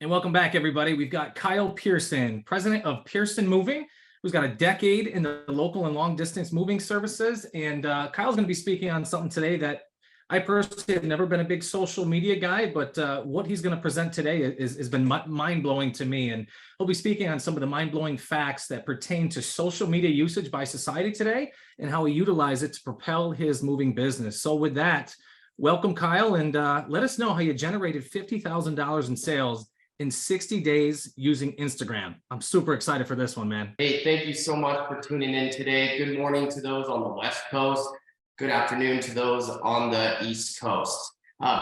And welcome back, everybody. We've got Kyle Pearson, president of Pearson Moving, who's got a decade in the local and long distance moving services. And Kyle's going to be speaking on something today that I personally have never been a big social media guy, but what he's going to present today has been mind blowing to me. And he'll be speaking on some of the mind blowing facts that pertain to social media usage by society today and how he utilizes it to propel his moving business. So with that, welcome, Kyle, and let us know how you generated $50,000 in sales in 60 days using Instagram. I'm super excited for this one, man. Hey, thank you so much for tuning in today. Good morning to those on the West Coast. Good afternoon to those on the East Coast.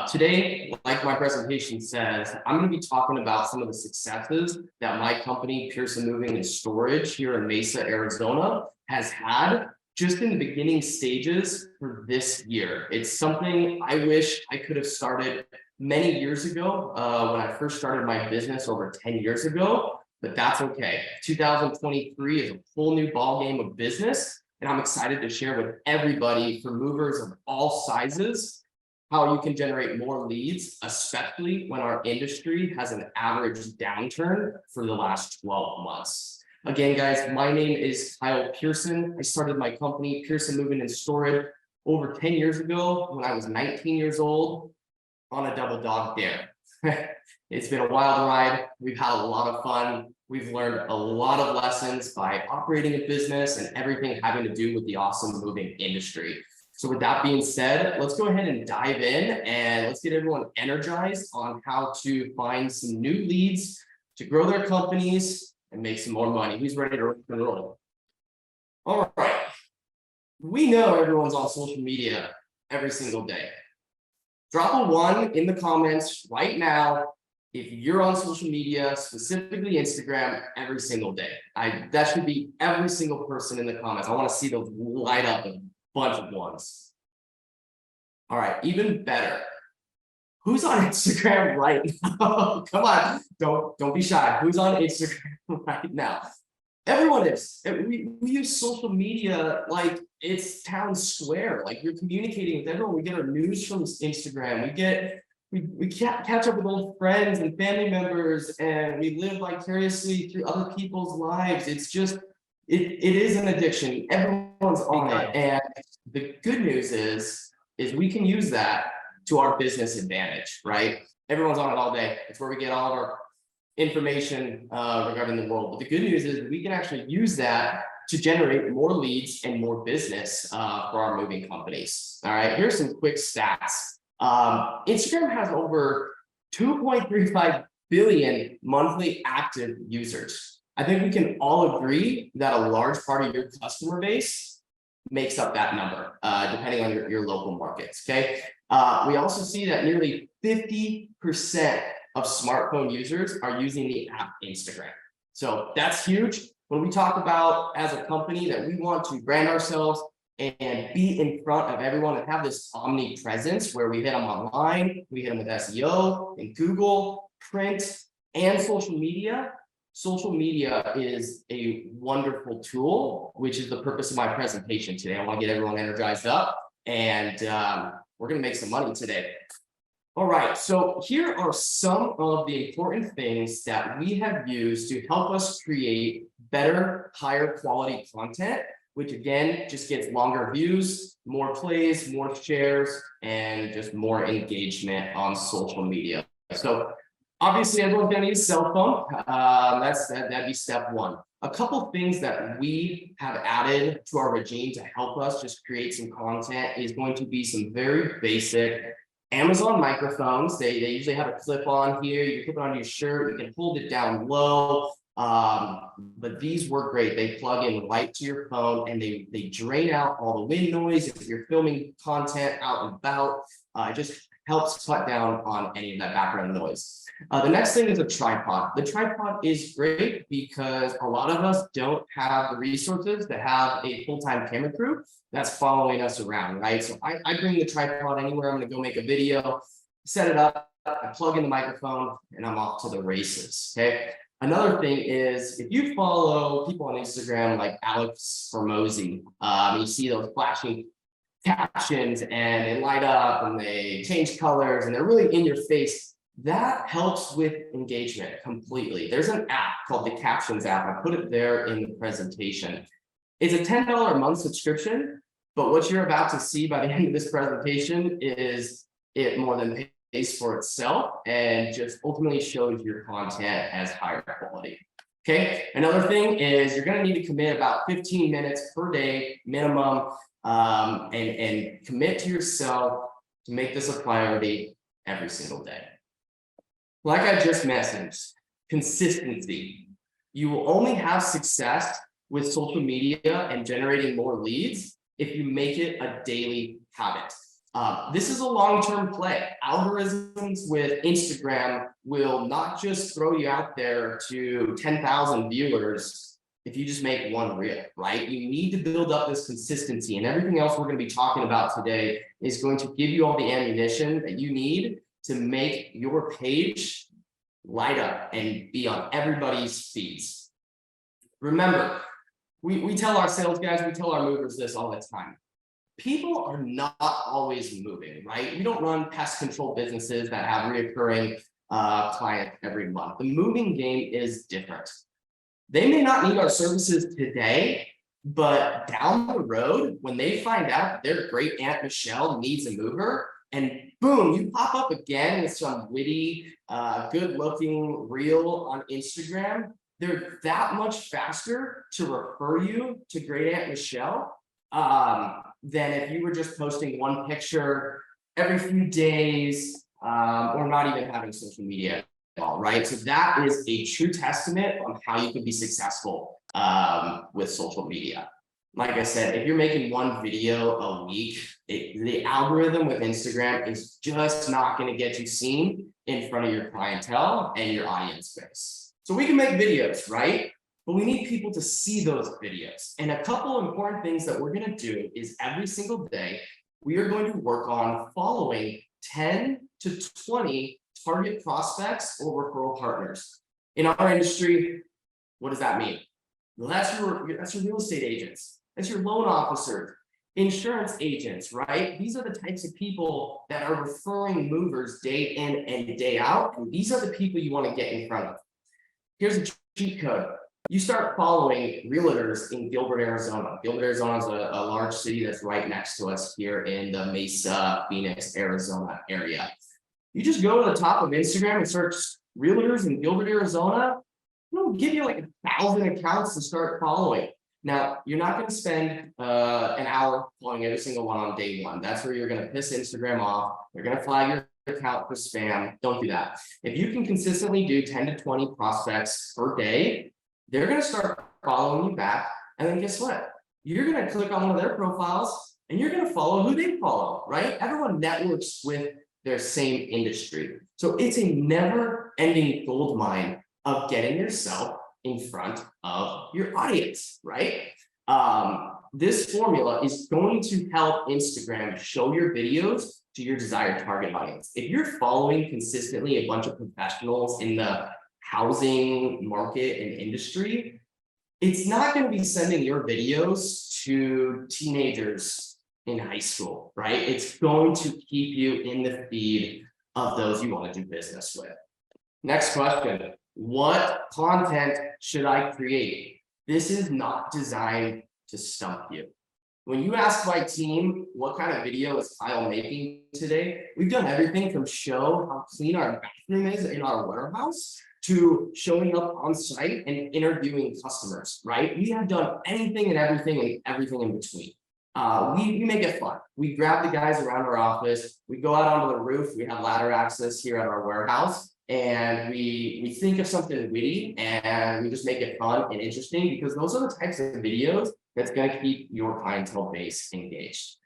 Today, like my presentation says, I'm going to be talking about some of the successes that my company, Pearson Moving and Storage here in Mesa, Arizona, has had just in the beginning stages for this year. It's something I wish I could have started many years ago when I first started my business over 10 years ago, but that's okay. 2023 is a whole new ballgame of business, and I'm excited to share with everybody, for movers of all sizes, how you can generate more leads, especially when our industry has an average downturn for the last 12 months. Again, guys, my name is Kyle Pearson. I started my company, Pearson Moving and Storage, over 10 years ago when I was 19 years old on a double dog dare. It's been a wild ride. We've had a lot of fun. We've learned a lot of lessons by operating a business and everything having to do with the awesome moving industry. So with that being said, let's go ahead and dive in and let's get everyone energized on how to find some new leads to grow their companies and make some more money. Who's ready to rock and roll? All right. We know everyone's on social media every single day. Drop a 1 in the comments right now if you're on social media, specifically Instagram, every single day. That should be every single person in the comments. I want to see those light up a bunch of ones. All right, even better. Who's on Instagram right now? Come on, don't be shy. Who's on Instagram right now? Everyone is. We use social media like it's town square. Like you're communicating with everyone. We get our news from Instagram. We catch up with old friends and family members, and we live vicariously through other people's lives. It's just it is an addiction. Everyone's on it, and the good news is we can use that to our business advantage, right? Everyone's on it all day. It's where we get all of our information regarding the world. But the good news is we can actually use that to generate more leads and more business for our moving companies. All right, here's some quick stats. Instagram has over 2.35 billion monthly active users. I think we can all agree that a large part of your customer base makes up that number, depending on your local markets, okay? We also see that nearly 50% of smartphone users are using the app Instagram. So that's huge. When we talk about as a company that we want to brand ourselves and be in front of everyone and have this omnipresence where we hit them online, we hit them with SEO and Google, print, and social media. Social media is a wonderful tool, which is the purpose of my presentation today. I want to get everyone energized up, and we're going to make some money today. All right, so here are some of the important things that we have used to help us create better, higher quality content, which again, just gets longer views, more plays, more shares, and just more engagement on social media. So obviously everyone's gonna need a cell phone. That'd be step 1. A couple things that we have added to our regime to help us just create some content is going to be some very basic Amazon microphones. They usually have a clip on here. You can clip it on your shirt. You can hold it down low. But these work great. They plug in right to your phone, and they drain out all the wind noise. If you're filming content out and about, it just helps cut down on any of that background noise. The next thing is a tripod. The tripod is great because a lot of us don't have the resources to have a full-time camera crew that's following us around, right? So I bring the tripod anywhere. I'm gonna go make a video, set it up, I plug in the microphone, and I'm off to the races, okay? Another thing is, if you follow people on Instagram like Alex Formosi, you see those flashing captions and they light up and they change colors and they're really in your face. that helps with engagement completely. There's an app called the Captions app. I put it there in the presentation. It's a $10 a month subscription, but what you're about to see by the end of this presentation is it more than pays for itself and just ultimately shows your content as higher quality. Okay, another thing is you're going to need to commit about 15 minutes per day minimum, and commit to yourself to make this a priority every single day. Like I just messaged, consistency. You will only have success with social media and generating more leads if you make it a daily habit. This is a long-term play. Algorithms with Instagram will not just throw you out there to 10,000 viewers if you just make one reel, right? You need to build up this consistency, and everything else we're going to be talking about today is going to give you all the ammunition that you need to make your page light up and be on everybody's feeds. Remember, we tell our sales guys, we tell our movers this all the time. People are not always moving, right? We don't run pest control businesses that have reoccurring clients every month. The moving game is different. They may not need our services today, but down the road, when they find out their great Aunt Michelle needs a mover, and boom, you pop up again with some witty, good-looking reel on Instagram, they're that much faster to refer you to great Aunt Michelle than if you were just posting one picture every few days, or not even having social media at all, right? So that is a true testament on how you can be successful with social media. Like I said, if you're making one video a week, the algorithm with Instagram is just not going to get you seen in front of your clientele and your audience base. So we can make videos, right? But we need people to see those videos. And a couple important things that we're going to do is every single day, we are going to work on following 10 to 20 target prospects or referral partners. In our industry, what does that mean? Well, that's your real estate agents. That's your loan officers, insurance agents, right? These are the types of people that are referring movers day in and day out. And these are the people you want to get in front of. Here's a cheat code. You start following realtors in Gilbert, Arizona. Gilbert, Arizona is a large city that's right next to us here in the Mesa, Phoenix, Arizona area. You just go to the top of Instagram and search realtors in Gilbert, Arizona. It'll give you like 1,000 accounts to start following. Now, you're not going to spend an hour following every single one on day one. That's where you're going to piss Instagram off. You're going to flag your account for spam. Don't do that. If you can consistently do 10 to 20 prospects per day, they're going to start following you back. And then guess what? You're going to click on one of their profiles and you're going to follow who they follow, right? Everyone networks with their same industry. So it's a never ending gold mine of getting yourself in front of your audience, right? This formula is going to help Instagram show your videos to your desired target audience. If you're following consistently a bunch of professionals in the housing market and industry, it's not going to be sending your videos to teenagers in high school, right? It's going to keep you in the feed of those you want to do business with. Next question. What content should I create? This is not designed to stump you. When you ask my team, what kind of video is Kyle making today? We've done everything from show how clean our bathroom is in our warehouse to showing up on site and interviewing customers, right? We have done anything and everything in between. We make it fun. We grab the guys around our office. We go out onto the roof. We have ladder access here at our warehouse. And we think of something witty and we just make it fun and interesting because those are the types of videos that's going to keep your clientele base engaged.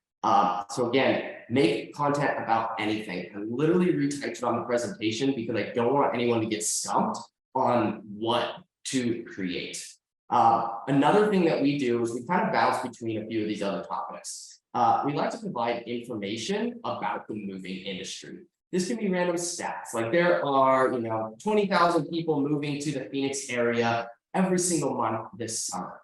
So again, make content about anything. I literally retyped it on the presentation because I don't want anyone to get stumped on what to create. Another thing that we do is we kind of bounce between a few of these other topics. We like to provide information about the moving industry. This can be random stats, like there are, 20,000 people moving to the Phoenix area every single month this summer.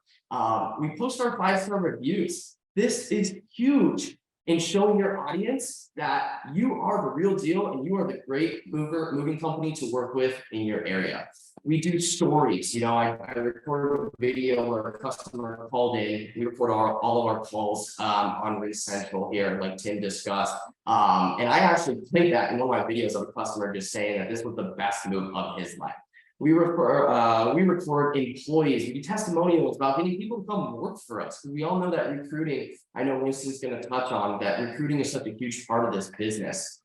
We post our 5-star reviews. This is huge and showing your audience that you are the real deal and you are the great moving company to work with in your area. We do stories. I record a video where a customer called in. We record all of our calls on RingCentral here, like Tim discussed. And I actually played that in one of my videos of a customer just saying that this was the best move of his life. We record employees. We do testimonials about getting people to come work for us. We all know that recruiting, I know Winston's going to touch on that recruiting is such a huge part of this business.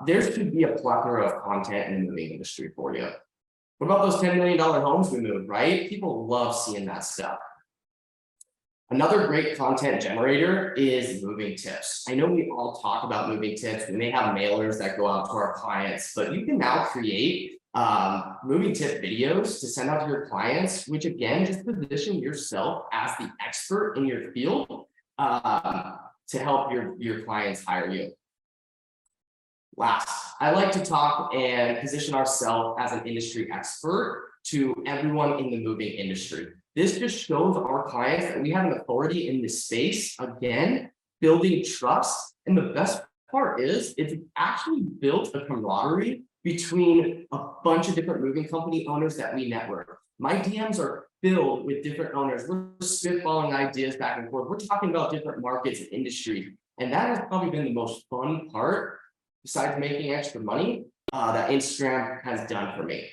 There should be a plethora of content in the moving industry for you. What about those $10 million homes we moved, right? People love seeing that stuff. Another great content generator is moving tips. I know we all talk about moving tips. We may have mailers that go out to our clients, but you can now create moving tip videos to send out to your clients, which again, just position yourself as the expert in your field to help your clients hire you. Last, I like to talk and position ourselves as an industry expert to everyone in the moving industry. This just shows our clients that we have an authority in this space, again, building trust. And the best part is it's actually built a camaraderie between a bunch of different moving company owners that we network. My DMs are filled with different owners. We're spitballing ideas back and forth. We're talking about different markets and industry. And that has probably been the most fun part, besides making extra money, that Instagram has done for me.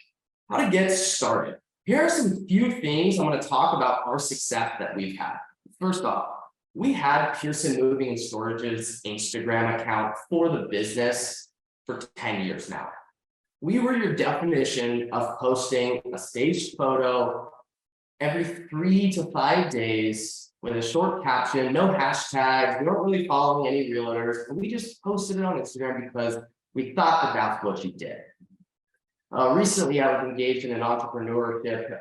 How to get started. Here are some few things I'm going to talk about our success that we've had. First off, we had Pearson Moving and Storage's Instagram account for the business for 10 years now. We were your definition of posting a staged photo every 3 to 5 days with a short caption, no hashtags. We weren't really following any realtors, and we just posted it on Instagram because we thought that that's what you did. Recently, I was engaged in an entrepreneurship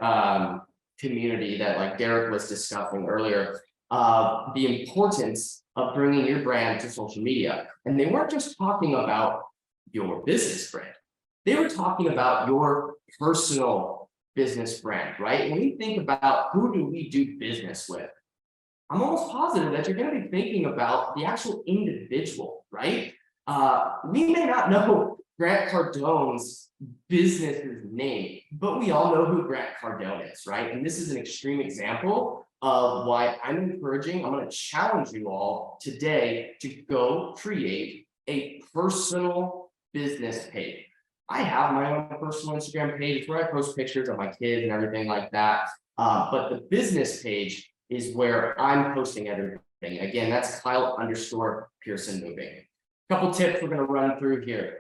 community that, like Derek was discussing earlier, the importance of bringing your brand to social media. And they weren't just talking about your business brand. They were talking about your personal business brand, right? When you think about who do we do business with, I'm almost positive that you're going to be thinking about the actual individual, right? We may not know Grant Cardone's business's name, but we all know who Grant Cardone is, right? And this is an extreme example of why I'm going to challenge you all today to go create a personal business page. I have my own personal Instagram page where I post pictures of my kids and everything like that. But the business page is where I'm posting everything. Again, that's Kyle_Pearson Moving. A couple tips we're going to run through here.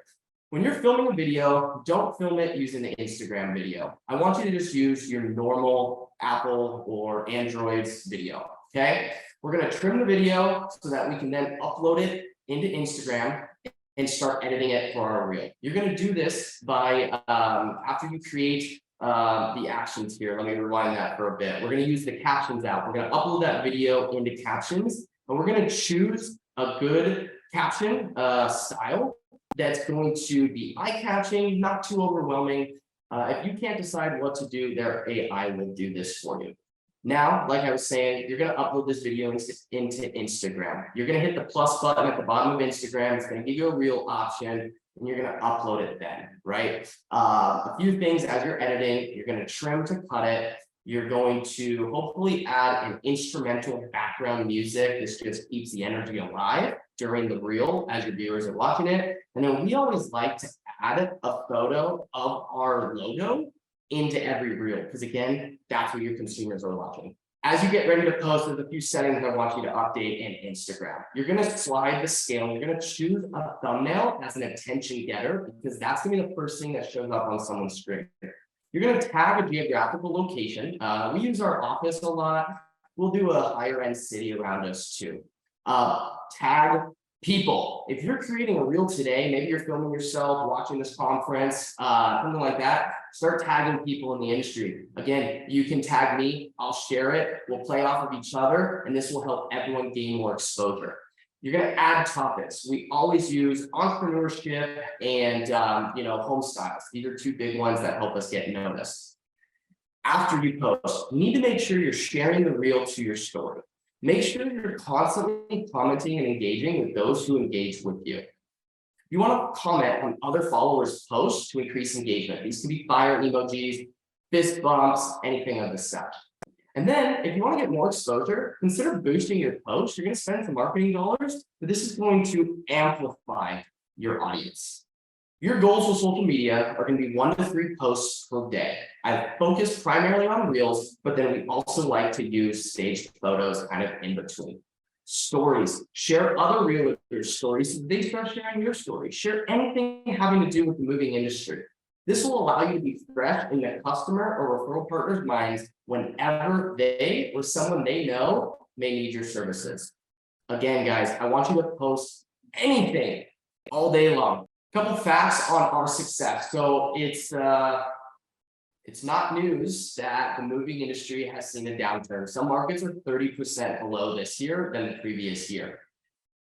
When you're filming a video, don't film it using the Instagram video. I want you to just use your normal Apple or Android's video, okay? We're going to trim the video so that we can then upload it into Instagram and start editing it for our reel. You're going to do this by, after you create the actions here, let me rewind that for a bit. We're going to use the captions app. We're going to upload that video into captions, and we're going to choose a good caption style that's going to be eye-catching, not too overwhelming. If you can't decide what to do, their AI will do this for you. Now, like I was saying, you're going to upload this video into Instagram. You're going to hit the plus button at the bottom of Instagram. It's going to give you a reel option, and you're going to upload it then, right? A few things as you're editing, you're going to trim to cut it. You're going to hopefully add an instrumental background music. This just keeps the energy alive during the reel as your viewers are watching it. And then we always like to add a photo of our logo into every reel, because again, that's what your consumers are watching. As you get ready to post, there's a few settings I want you to update in Instagram. You're going to slide the scale. You're going to choose a thumbnail as an attention getter, because that's going to be the first thing that shows up on someone's screen. You're going to tag a geographical location. We use our office a lot. We'll do a higher end city around us too. Tag people. If you're creating a reel today, maybe you're filming yourself, watching this conference, something like that, start tagging people in the industry. Again, you can tag me, I'll share it, we'll play off of each other, and this will help everyone gain more exposure. You're going to add topics. We always use entrepreneurship and home styles. These are two big ones that help us get noticed. After you post, you need to make sure you're sharing the reel to your story. Make sure you're constantly commenting and engaging with those who engage with you. You want to comment on other followers' posts to increase engagement. These can be fire emojis, fist bumps, anything of the such. And then if you want to get more exposure, consider boosting your post. You're going to spend some marketing dollars, but this is going to amplify your audience. Your goals with social media are going to be 1 to 3 posts per day. I focus primarily on reels, but then we also like to use staged photos kind of in between. Stories, share other realtors' stories so they start sharing your story. Share anything having to do with the moving industry. This will allow you to be fresh in the customer or referral partner's minds whenever they or someone they know may need your services. Again, guys, I want you to post anything all day long. Couple facts on our success. So it's not news that the moving industry has seen a downturn. Some markets are 30% below this year than the previous year.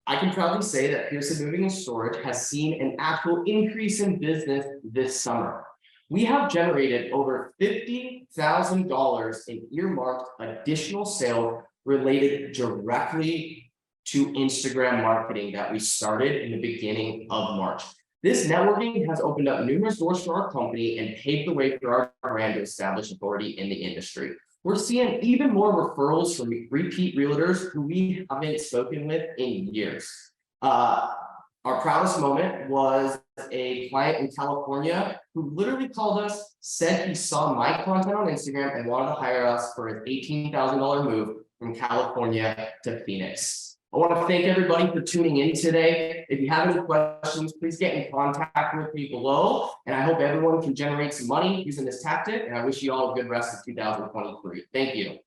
I can proudly say that Pearson Moving and Storage has seen an actual increase in business this summer. We have generated over $50,000 in earmarked additional sales related directly to Instagram marketing that we started in the beginning of March. This networking has opened up numerous doors for our company and paved the way for our brand to establish authority in the industry. We're seeing even more referrals from repeat realtors who we haven't spoken with in years. Our proudest moment was a client in California who literally called us, said he saw my content on Instagram and wanted to hire us for an $18,000 move from California to Phoenix. I want to thank everybody for tuning in today. If you have any questions, please get in contact with me below. And I hope everyone can generate some money using this tactic. And I wish you all a good rest of 2023. Thank you.